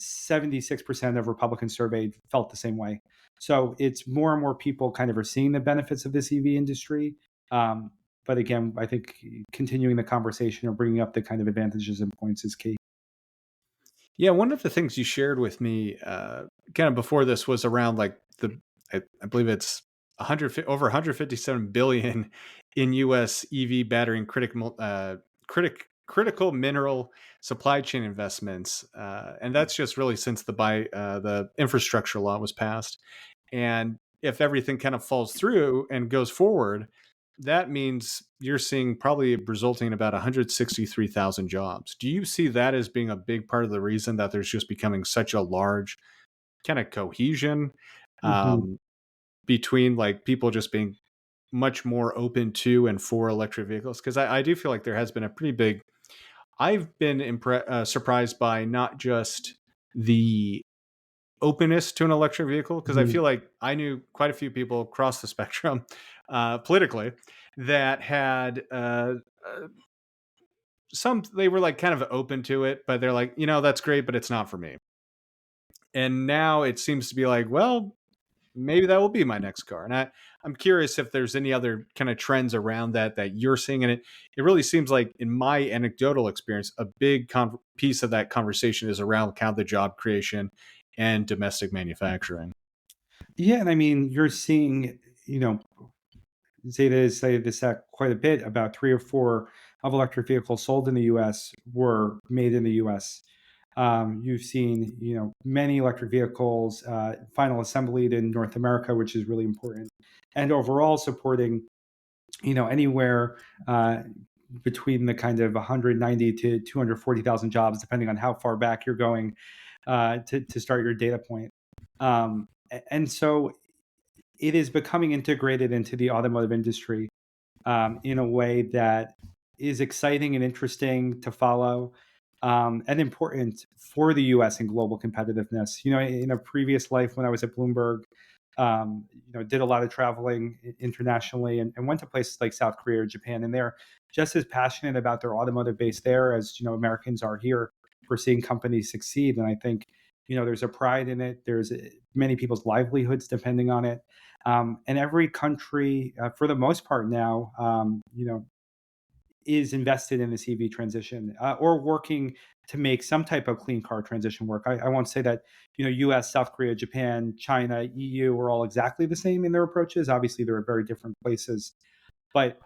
76% of Republicans surveyed felt the same way. So it's more and more people kind of are seeing the benefits of this EV industry. Um, but again, I think continuing the conversation or bringing up the kind of advantages and points is key. Yeah, one of the things you shared with me kind of before this was around like I believe it's 100 over 157 billion in U.S. EV battery and critical mineral supply chain investments, and that's just really since the infrastructure law was passed. And if everything kind of falls through and goes forward, that means you're seeing probably resulting in about 163,000 jobs. Do you see that as being a big part of the reason that there's just becoming such a large kind of cohesion Mhm. um, between like people just being much more open to and for electric vehicles? Because I do feel like there has been a pretty big. I've been surprised by not just the openness to an electric vehicle, because I Mhm. feel like I knew quite a few people across the spectrum politically that had some, they were like kind of open to it, but they're like, that's great, but it's not for me. And now it seems to be like, well, maybe that will be my next car. And I'm curious if there's any other kind of trends around that you're seeing. And it really seems like, in my anecdotal experience, a big piece of that conversation is around kind of the job creation and domestic manufacturing. Yeah, and I mean, you're seeing, Zeta is say this quite a bit. About three or four of electric vehicles sold in the U.S. were made in the U.S. You've seen, many electric vehicles final assembled in North America, which is really important, and overall supporting, anywhere between the kind of 190 to 240,000 jobs, depending on how far back you're going to start your data point. And so it is becoming integrated into the automotive industry in a way that is exciting and interesting to follow, and important for the U.S. and global competitiveness. In a previous life when I was at Bloomberg, did a lot of traveling internationally, and went to places like South Korea or Japan, and they're just as passionate about their automotive base there as Americans are here for seeing companies succeed. And I think there's a pride in it. There's many people's livelihoods depending on it. And every country, for the most part now, is invested in this EV transition, or working to make some type of clean car transition work. I won't say that U.S., South Korea, Japan, China, EU are all exactly the same in their approaches. Obviously, they're at very different places, but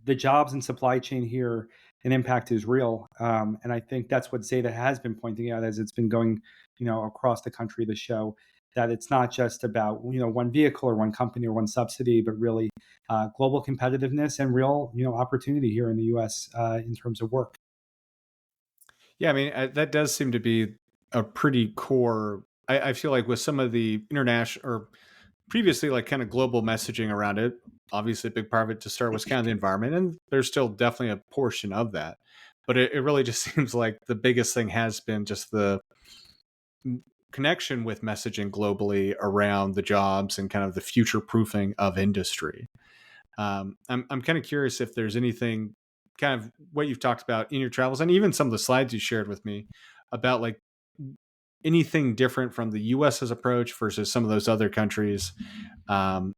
the jobs and supply chain here and impact is real. And I think that's what Zeta has been pointing out as it's been going, across the country to show that it's not just about, one vehicle or one company or one subsidy, but really global competitiveness and real, opportunity here in the U.S. In terms of work. Yeah, I mean, that does seem to be a pretty core. I feel like with some of the international or previously like kind of global messaging around it, obviously a big part of it to start was kind of the environment, and there's still definitely a portion of that. But it really just seems like the biggest thing has been just the connection with messaging globally around the jobs and kind of the future proofing of industry. I'm kind of curious if there's anything kind of what you've talked about in your travels, and even some of the slides you shared with me about like anything different from the US's approach versus some of those other countries. Um,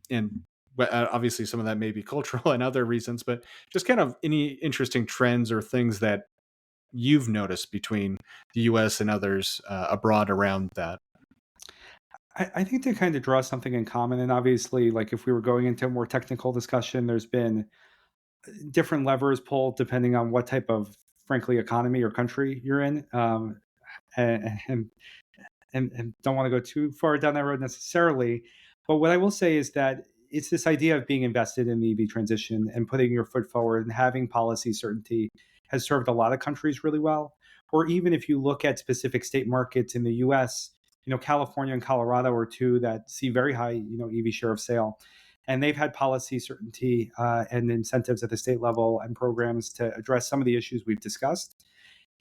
and obviously some of that may be cultural and other reasons, but just kind of any interesting trends or things that you've noticed between the US and others abroad around that. I think they kind of draw something in common. And obviously, like if we were going into a more technical discussion, there's been different levers pulled depending on what type of, frankly, economy or country you're in. And, and and don't want to go too far down that road necessarily. But what I will say is that it's this idea of being invested in the EV transition and putting your foot forward and having policy certainty has served a lot of countries really well. Or even if you look at specific state markets in the US, California and Colorado are two that see very high, EV share of sale. And they've had policy certainty and incentives at the state level and programs to address some of the issues we've discussed.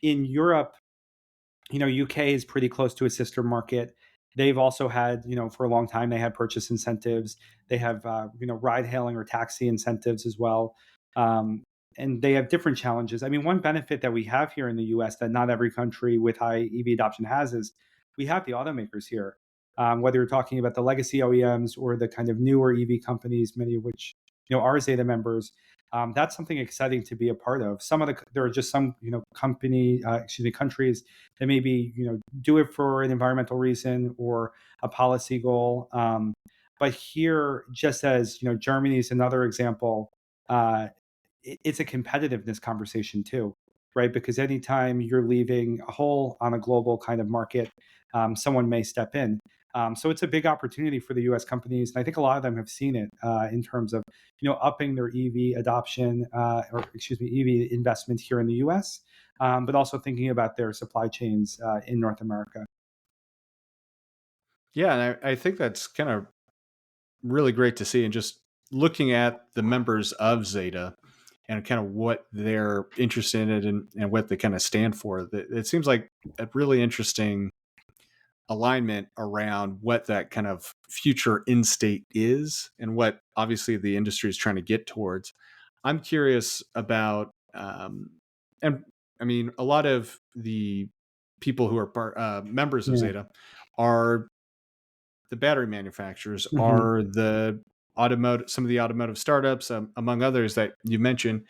In Europe, UK is pretty close to a sister market. They've also had, for a long time, they had purchase incentives. They have, ride hailing or taxi incentives as well. Um, and they have different challenges. I mean, one benefit that we have here in the US that not every country with high EV adoption has is we have the automakers here. Whether you're talking about the legacy OEMs or the kind of newer EV companies, many of which, are Zeta members, that's something exciting to be a part of. There are just some, countries that maybe do it for an environmental reason or a policy goal. But here, just as Germany is another example, uh, it's a competitiveness conversation too, right? Because anytime you're leaving a hole on a global kind of market, someone may step in. So it's a big opportunity for the U.S. companies, and I think a lot of them have seen it in terms of upping their EV adoption, or excuse me, EV investment here in the U.S., but also thinking about their supply chains in North America. Yeah, and I think that's kind of really great to see. And just looking at the members of Zeta and kind of what they're interested in and what they kind of stand for, it seems like a really interesting alignment around what that kind of future end state is and what obviously the industry is trying to get towards. I'm curious about, and I mean, a lot of the people who are members of Yeah. Zeta are the battery manufacturers, Hmm. are the some of the automotive startups, among others that you mentioned.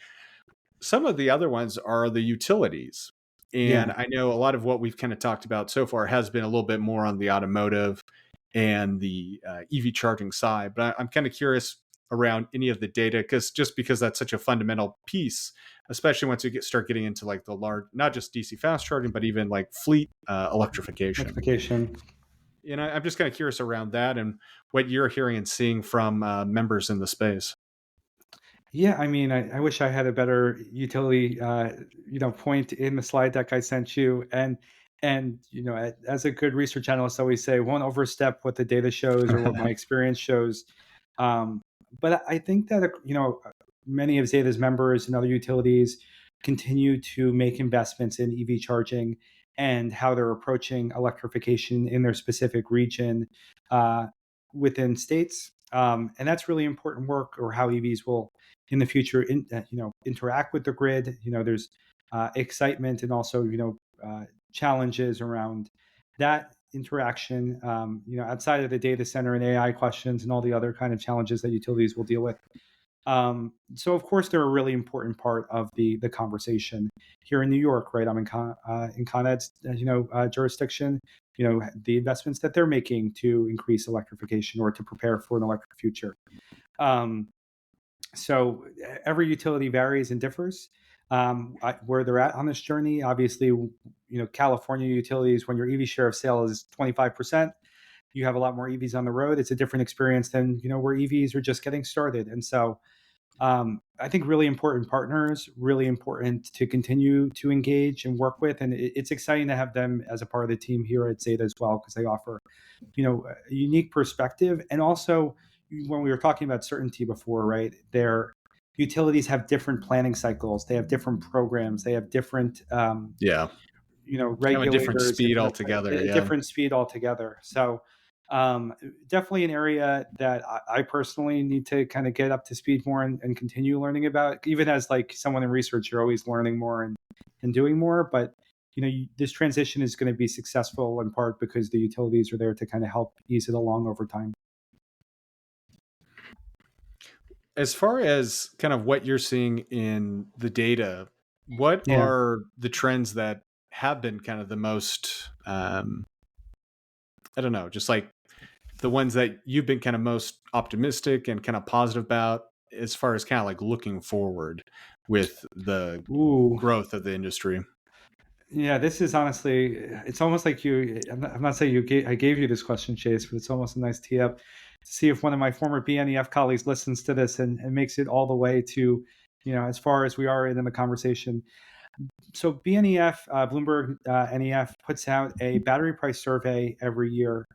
Some of the other ones are the utilities. And Yeah. I know a lot of what we've kind of talked about so far has been a little bit more on the automotive and the EV charging side. But I'm kind of curious around any of the data, because that's such a fundamental piece, especially once you start getting into like the large, not just DC fast charging, but even like fleet electrification. Electrification. And I'm just kind of curious around that and what you're hearing and seeing from members in the space. Yeah, I mean, I wish I had a better utility, point in the slide deck I sent you. And as a good research analyst, I always say, won't overstep what the data shows or what my experience shows. Um, but I think that many of Zeta's members and other utilities continue to make investments in EV charging and how they're approaching electrification in their specific region uh, within states. And that's really important work, or how EVs will in the future interact with the grid. There's excitement and also challenges around that interaction, outside of the data center and AI questions and all the other kind of challenges that utilities will deal with. So of course they're a really important part of the conversation here in New York, right? I'm in Con Ed's jurisdiction. The investments that they're making to increase electrification or to prepare for an electric future. Um, so every utility varies and differs where they're at on this journey. Obviously, California utilities, when your EV share of sale is 25%, you have a lot more EVs on the road. It's a different experience than where EVs are just getting started. And so I think really important partners, really important to continue to engage and work with. And it's exciting to have them as a part of the team here at Zeta as well, because they offer a unique perspective. And also, when we were talking about certainty before, right, their utilities have different planning cycles, they have different programs, they have different Yeah. Kind of a different regulators and speed altogether. a Yeah. different speed altogether. So um, definitely an area that I personally need to kind of get up to speed more and continue learning about. Even as like someone in research, you're always learning more and doing more. But this transition is going to be successful in part because the utilities are there to kind of help ease it along over time. As far as kind of what you're seeing in the data, what Yeah. are the trends that have been kind of the most, I don't know, just like the ones that you've been kind of most optimistic and kind of positive about? as far as kind of like looking forward with the Ooh, growth of the industry? yeah, this is honestly, it's almost like I'm not saying I gave you this question, Chase, but it's almost a nice tee up to see if one of my former BNEF colleagues listens to this and makes it all the way to, as far as we are in the conversation. So BNEF, Bloomberg NEF, puts out a battery price survey every year,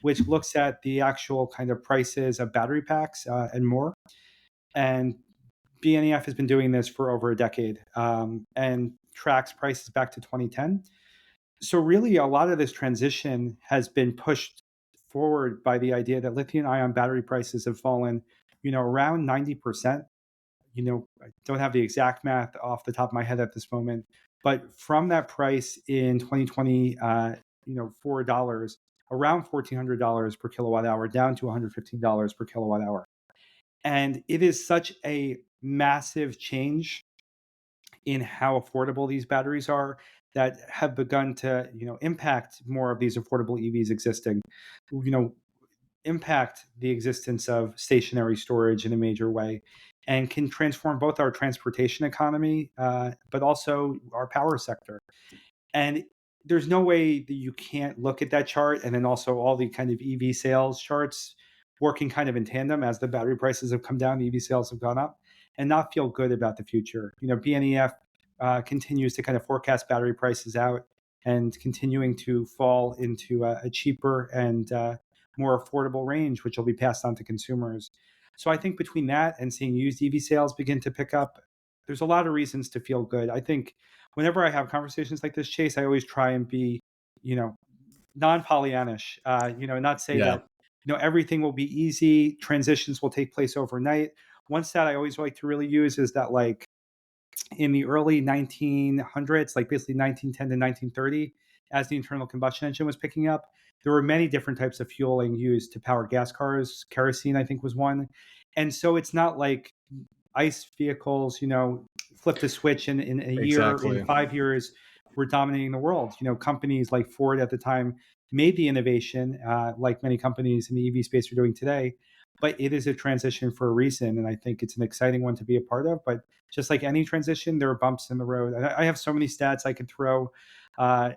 which looks at the actual kind of prices of battery packs and more. And BNEF has been doing this for over a decade and tracks prices back to 2010. So really, a lot of this transition has been pushed forward by the idea that lithium-ion battery prices have fallen, around 90%. I don't have the exact math off the top of my head at this moment, but from that price in 2020, $4, around $1,400 per kilowatt hour, down to $115 per kilowatt hour. And it is such a massive change in how affordable these batteries are that have begun to, impact more of these affordable EVs existing. You know, impact the existence of stationary storage in a major way and can transform both our transportation economy, but also our power sector. And there's no way that you can't look at that chart and then also all the kind of EV sales charts working kind of in tandem as the battery prices have come down, the EV sales have gone up, and not feel good about the future. BNEF continues to kind of forecast battery prices out and continuing to fall into a cheaper and more affordable range, which will be passed on to consumers. So I think between that and seeing used EV sales begin to pick up, there's a lot of reasons to feel good. I think whenever I have conversations like this, Chase, I always try and be, you know, non-Pollyannish, not say Yeah. that, everything will be easy, transitions will take place overnight. One stat I always like to really use is that, like, in the early 1900s, like basically 1910 to 1930, as the internal combustion engine was picking up, there were many different types of fueling used to power gas cars. Kerosene, I think, was one. And so it's not like ICE vehicles, flipped a switch in a year, in Exactly. 5 years, were dominating the world. Companies like Ford at the time made the innovation, like many companies in the EV space are doing today. But it is a transition for a reason, and I think it's an exciting one to be a part of. But just like any transition, there are bumps in the road. I have so many stats I could throw. I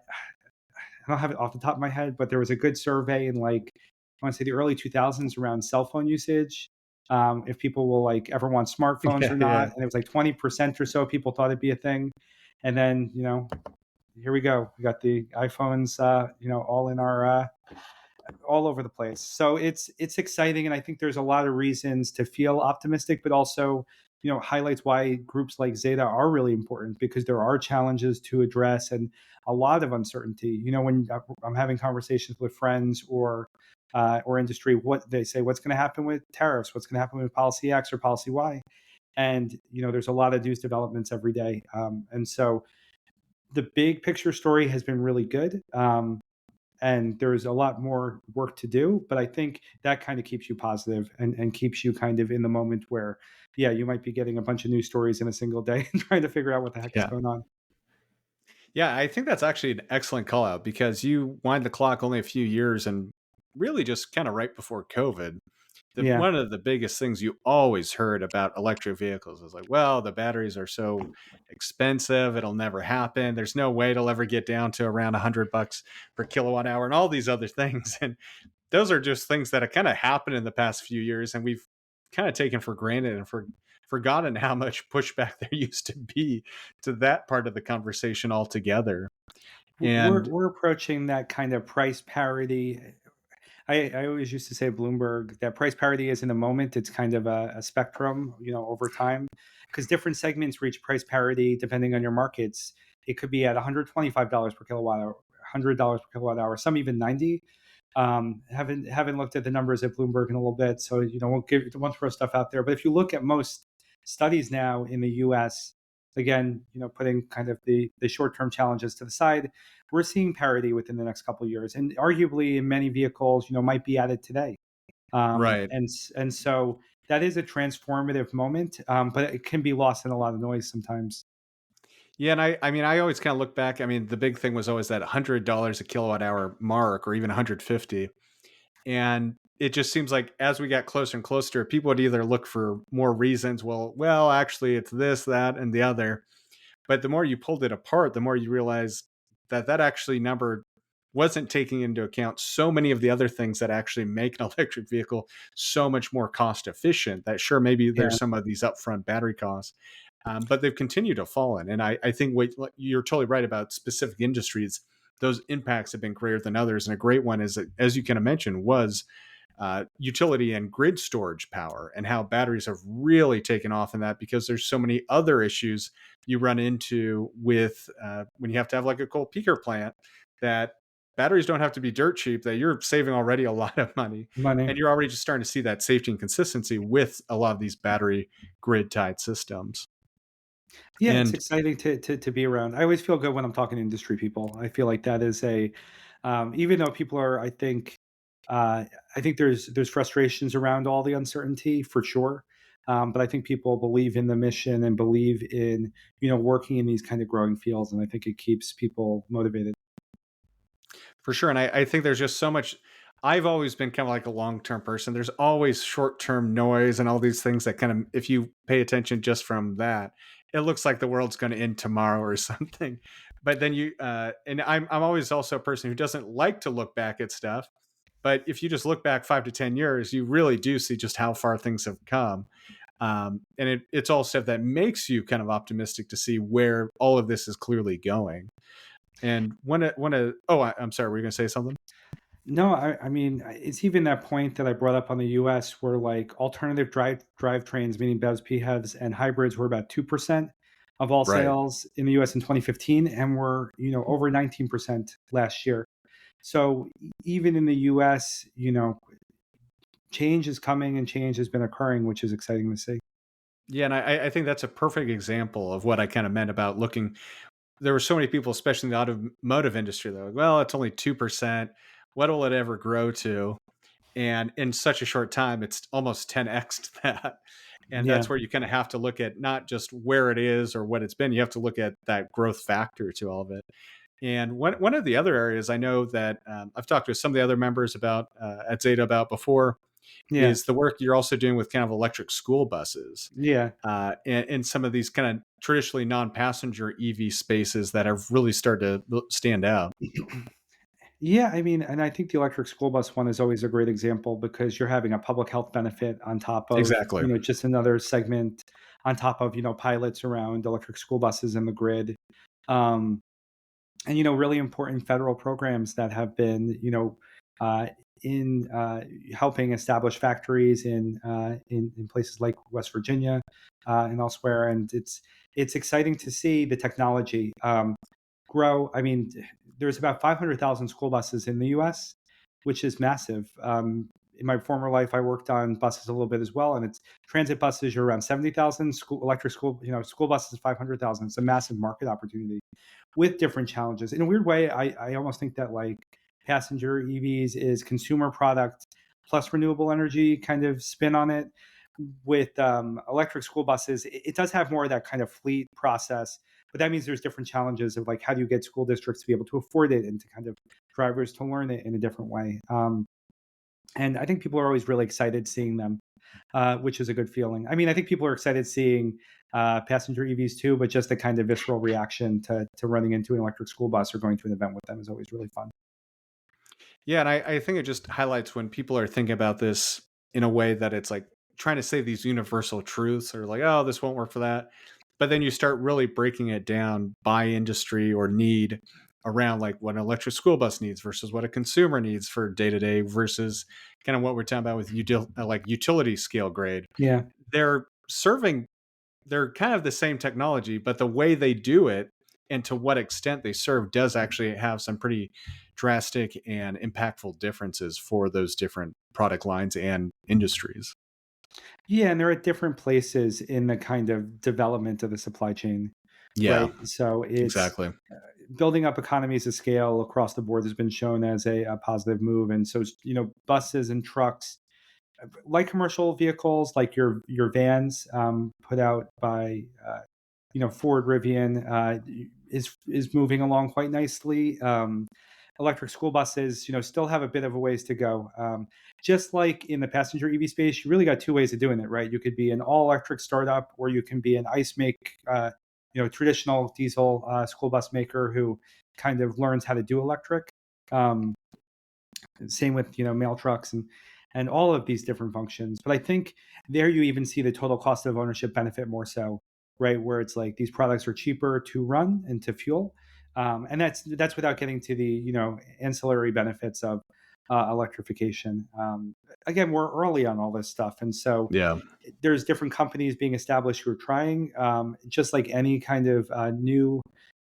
don't have it off the top of my head, but there was a good survey in, like, I want to say the early 2000s around cell phone usage. If people will like ever want smartphones Yeah, or yeah. not, and it was like 20% or so people thought it'd be a thing. And then, here we go. We got the iPhones, all in our all over the place. So it's exciting, and I think there's a lot of reasons to feel optimistic, but also, highlights why groups like Zeta are really important, because there are challenges to address and a lot of uncertainty. When I'm having conversations with friends or industry, what they say, what's going to happen with tariffs, what's going to happen with policy X or policy Y, and there's a lot of news developments every day, and so the big picture story has been really good. And there's a lot more work to do, but I think that kind of keeps you positive and keeps you kind of in the moment where, yeah, you might be getting a bunch of news stories in a single day and trying to figure out what the heck is Yeah. going on. Yeah, I think that's actually an excellent call out because you wind the clock only a few years and really just kind of right before COVID. Yeah. One of the biggest things you always heard about electric vehicles is like, well, the batteries are so expensive, it'll never happen. There's no way it'll ever get down to around $100 per kilowatt hour and all these other things. And those are just things that have kind of happened in the past few years and we've kind of taken for granted and forgotten how much pushback there used to be to that part of the conversation altogether. We're And we're approaching that kind of price parity. I always used to say Bloomberg that price parity is in a moment. It's kind of a spectrum, over time, because different segments reach price parity depending on your markets. It could be at $125 per kilowatt hour, $100 per kilowatt hour, some even 90. Haven't looked at the numbers at Bloomberg in a little bit, so won't throw stuff out there. But if you look at most studies now in the U.S., again, putting kind of the short term challenges to the side, we're seeing parity within the next couple of years, and arguably in many vehicles, might be added today. right. And so that is a transformative moment, but it can be lost in a lot of noise sometimes. Yeah, and I mean, I always kind of look back. I mean, the big thing was always that $100 a kilowatt hour mark, or even 150, and it just seems like as we got closer and closer, people would either look for more reasons. Well, actually, it's this, that, and the other. But the more you pulled it apart, the more you realize that that actually number wasn't taking into account so many of the other things that actually make an electric vehicle so much more cost efficient. That sure, maybe Yeah. there's some of these upfront battery costs, but they've continued to fall in. And I think you're totally right about specific industries. Those impacts have been greater than others. And a great one is, as you kind of mentioned, was utility and grid storage power, and how batteries have really taken off in that, because there's so many other issues you run into with when you have to have like a coal peaker plant, that batteries don't have to be dirt cheap, that you're saving already a lot of money. Money. And you're already just starting to see that safety and consistency with a lot of these battery grid tied systems. Yeah, it's And exciting to be around. I always feel good when I'm talking to industry people. I feel like that is a even though people are, I think there's frustrations around all the uncertainty for sure. But I think people believe in the mission and believe in working in these kind of growing fields, and I think it keeps people motivated. for sure. And I think there's just so much. I've always been kind of like a long term person. There's always short term noise and all these things that kind of, if you pay attention just from that, it looks like the world's going to end tomorrow or something. But then and I'm always also a person who doesn't like to look back at stuff. But if you just look back 5 to 10 years, you really do see just how far things have come. And it's all stuff that makes you kind of optimistic to see where all of this is clearly going. And I'm sorry, were you going to say something? No, I mean, it's even that point that I brought up on the US where like alternative drivetrains, meaning BEVs, PHEVs, and hybrids were about 2% of all Right. sales in the US in 2015 and were, over 19% last year. So even in the US, change is coming and change has been occurring, which is exciting to see. Yeah, and I think that's a perfect example of what I kind of meant about looking. There were so many people, especially in the automotive industry, that were like, well, it's only 2%. What will it ever grow to? And in such a short time, it's almost 10x to that. And Yeah. that's where you kind of have to look at not just where it is or what it's been. You have to look at that growth factor to all of it. And one of the other areas I know that I've talked with some of the other members about at Zeta about before Yeah. is the work you're also doing with kind of electric school buses, Yeah. and some of these kind of traditionally non-passenger EV spaces that have really started to stand out. Yeah, I mean, and I think the electric school bus one is always a great example because you're having a public health benefit on top of, Exactly. just another segment on top of, pilots around electric school buses and the grid. Um, and, really important federal programs that have been, uh, in helping establish factories in places like West Virginia and elsewhere. And it's exciting to see the technology grow. I mean, there's about 500,000 school buses in the U.S., which is massive. In my former life, I worked on buses a little bit as well, and it's transit buses are around 70,000. School electric school, school buses 500,000. It's a massive market opportunity with different challenges. In a weird way, I almost think that like passenger EVs is consumer product plus renewable energy kind of spin on it. With electric school buses, it does have more of that kind of fleet process, but that means there's different challenges of like how do you get school districts to be able to afford it and to kind of drivers to learn it in a different way. And I think people are always really excited seeing them, which is a good feeling. I mean, I think people are excited seeing passenger EVs too, but just the kind of visceral reaction to running into an electric school bus or going to an event with them is always really fun. Yeah, and I think it just highlights when people are thinking about this in a way that it's like trying to say these universal truths, or like, oh, this won't work for that. But then you start really breaking it down by industry or need, around like what an electric school bus needs versus what a consumer needs for day to day versus kind of what we're talking about with like utility scale grade. Yeah. They're serving, they're kind of the same technology, but the way they do it and to what extent they serve does actually have some pretty drastic and impactful differences for those different product lines and industries. Yeah, and they're at different places in the kind of development of the supply chain, Yeah, right? So it's exactly. building up economies of scale across the board has been shown as a positive move. And so, buses and trucks, like commercial vehicles, like your vans, put out by Ford Rivian, is moving along quite nicely. electric school buses, still have a bit of a ways to go. Just like in the passenger EV space, you really got two ways of doing it, right? You could be an all electric startup, or you can be an ICE traditional diesel school bus maker who kind of learns how to do electric. Um, Same with mail trucks and all of these different functions. But I think there you even see the total cost of ownership benefit more so, right? Where it's like these products are cheaper to run and to fuel, and that's without getting to the ancillary benefits of electrification. Again, we're early on all this stuff, and so Yeah. there's different companies being established who are trying. Just like any kind of new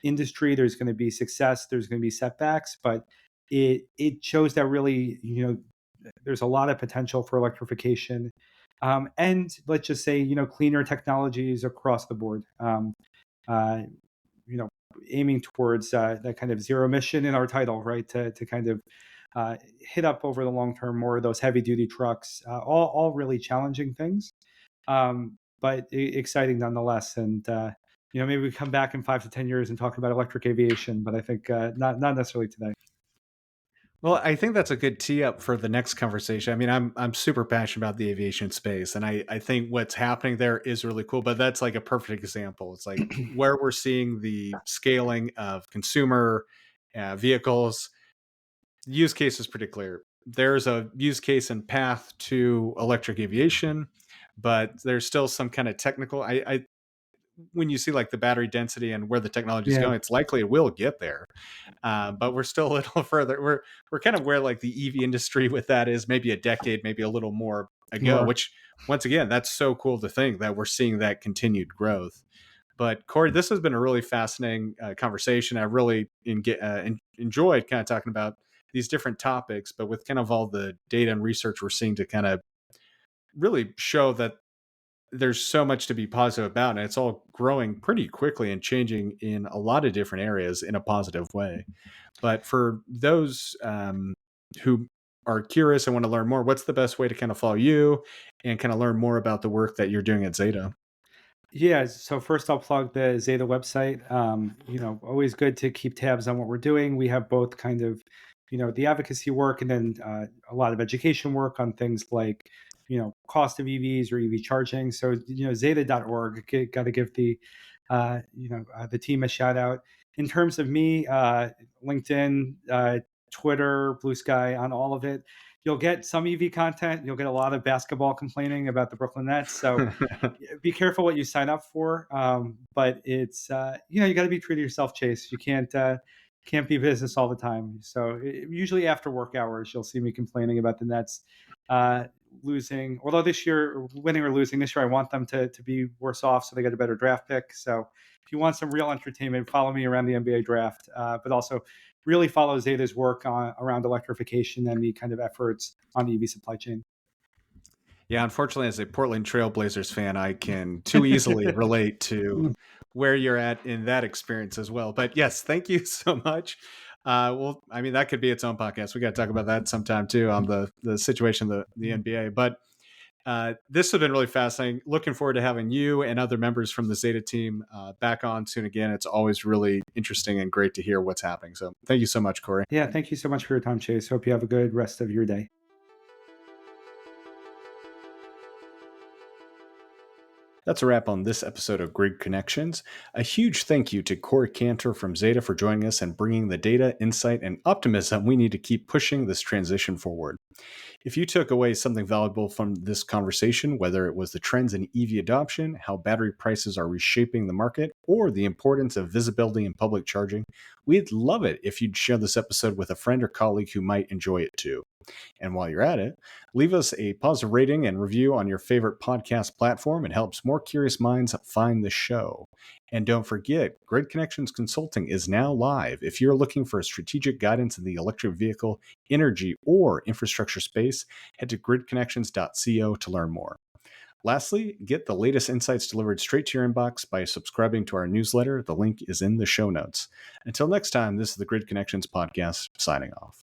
industry, there's going to be success, there's going to be setbacks, but it shows that really there's a lot of potential for electrification, and let's just say cleaner technologies across the board. Uh, you know, Aiming towards that kind of zero emission in our title, right? To kind of hit up over the long term more of those heavy duty trucks. All really challenging things, but exciting nonetheless. And maybe we come back in 5 to 10 years and talk about electric aviation, but I think not necessarily today. Well, I think that's a good tee up for the next conversation. I mean, I'm super passionate about the aviation space, and I think what's happening there is really cool. But that's like a perfect example. It's like where we're seeing the scaling of consumer vehicles. The use case is pretty clear. There's a use case and path to electric aviation, but there's still some kind of technical. I when you see like the battery density and where the technology is Yeah, going, it's likely it will get there, but we're still a little further. We're kind of where like the EV industry with that is maybe a decade, maybe a little more ago. more. Which once again, that's so cool to think that we're seeing that continued growth. But Corey, this has been a really fascinating conversation. I really enjoyed kind of talking about these different topics, but with kind of all the data and research we're seeing to kind of really show that there's so much to be positive about, and it's all growing pretty quickly and changing in a lot of different areas in a positive way. But for those who are curious and want to learn more, what's the best way to kind of follow you and kind of learn more about the work that you're doing at Zeta? Yeah, so first I'll plug the Zeta website. Always good to keep tabs on what we're doing. We have both kind of, the advocacy work and then a lot of education work on things like, cost of EVs or EV charging. So, zeta.org, got to give the team a shout out. In terms of me, LinkedIn, Twitter, Blue Sky, on all of it. You'll get some EV content. You'll get a lot of basketball complaining about the Brooklyn Nets. So be careful what you sign up for. But it's you got to be true to yourself, Chase. You can't be business all the time. So usually after work hours, you'll see me complaining about the Nets losing. Although this year, winning or losing, this year I want them to be worse off, so they get a better draft pick. So if you want some real entertainment, follow me around the NBA draft, but also really follow Zeta's work around electrification and the kind of efforts on the EV supply chain. Yeah, unfortunately, as a Portland Trailblazers fan, I can too easily relate to where you're at in that experience as well. But yes, thank you so much. Well, I mean, that could be its own podcast. We got to talk about that sometime too on the situation, the NBA. But this has been really fascinating. Looking forward to having you and other members from the Zeta team back on soon again. It's always really interesting and great to hear what's happening. So thank you so much, Corey. Yeah, thank you so much for your time, Chase. Hope you have a good rest of your day. That's a wrap on this episode of Grid Connections. A huge thank you to Corey Cantor from Zeta for joining us and bringing the data, insight, and optimism we need to keep pushing this transition forward. If you took away something valuable from this conversation, whether it was the trends in EV adoption, how battery prices are reshaping the market, or the importance of visibility in public charging, we'd love it if you'd share this episode with a friend or colleague who might enjoy it too. And while you're at it, leave us a positive rating and review on your favorite podcast platform. It helps more curious minds find the show. And don't forget, Grid Connections Consulting is now live. If you're looking for strategic guidance in the electric vehicle, energy, or infrastructure space, head to gridconnections.co to learn more. Lastly, get the latest insights delivered straight to your inbox by subscribing to our newsletter. The link is in the show notes. Until next time, this is the Grid Connections podcast signing off.